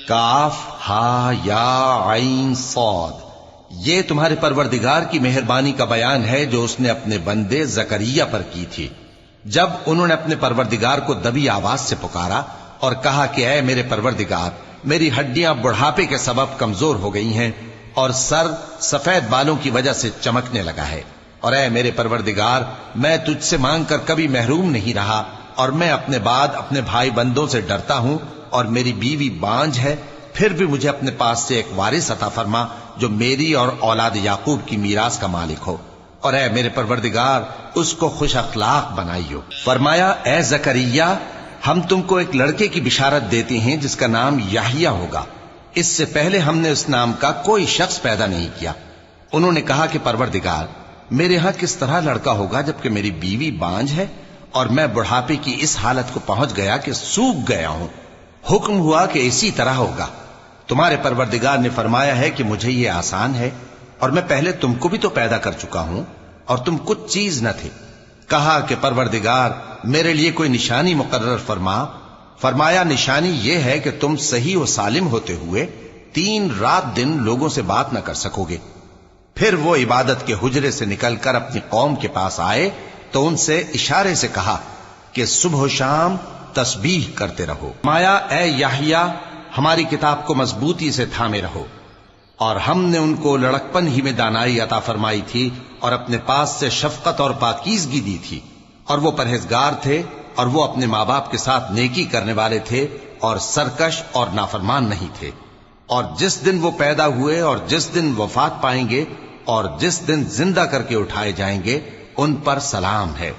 کاف ہا یا عین صاد، یہ تمہارے پروردگار کی مہربانی کا بیان ہے جو اس نے اپنے بندے زکریا پر کی تھی جب انہوں نے اپنے پروردگار کو دبی آواز سے پکارا اور کہا کہ اے میرے پروردگار، میری ہڈیاں بڑھاپے کے سبب کمزور ہو گئی ہیں اور سر سفید بالوں کی وجہ سے چمکنے لگا ہے، اور اے میرے پروردگار، میں تجھ سے مانگ کر کبھی محروم نہیں رہا، اور میں اپنے بعد اپنے بھائی بندوں سے ڈرتا ہوں، اور میری بیوی بانجھ ہے، پھر بھی مجھے اپنے پاس سے ایک وارث عطا فرما جو میری اور اولاد یعقوب کی میراث کا مالک ہو، اور اے میرے پروردگار اس کو خوش اخلاق بنائیو۔ فرمایا اے زکریا، ہم تم کو ایک لڑکے کی بشارت دیتے ہیں جس کا نام یحییٰ ہوگا، اس سے پہلے ہم نے اس نام کا کوئی شخص پیدا نہیں کیا۔ انہوں نے کہا کہ پروردگار، میرے ہاں کس طرح لڑکا ہوگا جبکہ میری بیوی بانجھ ہے اور میں بڑھاپے کی اس حالت کو پہنچ گیا کہ سوکھ گیا ہوں؟ حکم ہوا کہ اسی طرح ہوگا۔ تمہارے پروردگار نے فرمایا ہے کہ مجھے یہ آسان ہے، اور میں پہلے تم کو بھی تو پیدا کر چکا ہوں اور تم کچھ چیز نہ تھے۔ کہا کہ پروردگار، میرے لیے کوئی نشانی مقرر فرما۔ فرمایا نشانی یہ ہے کہ تم صحیح و سالم ہوتے ہوئے 3 رات دن لوگوں سے بات نہ کر سکو گے۔ پھر وہ عبادت کے حجرے سے نکل کر اپنی قوم کے پاس آئے تو ان سے اشارے سے کہا کہ صبح و شام تسبیح کرتے رہو۔ فرمایا اے یحییٰ، ہماری کتاب کو مضبوطی سے تھامے رہو، اور ہم نے ان کو لڑکپن ہی میں دانائی عطا فرمائی تھی اور اپنے پاس سے شفقت اور پاکیزگی دی تھی، اور وہ پرہیزگار تھے، اور وہ اپنے ماں باپ کے ساتھ نیکی کرنے والے تھے اور سرکش اور نافرمان نہیں تھے۔ اور جس دن وہ پیدا ہوئے اور جس دن وفات پائیں گے اور جس دن زندہ کر کے اٹھائے جائیں گے، ان پر سلام ہے۔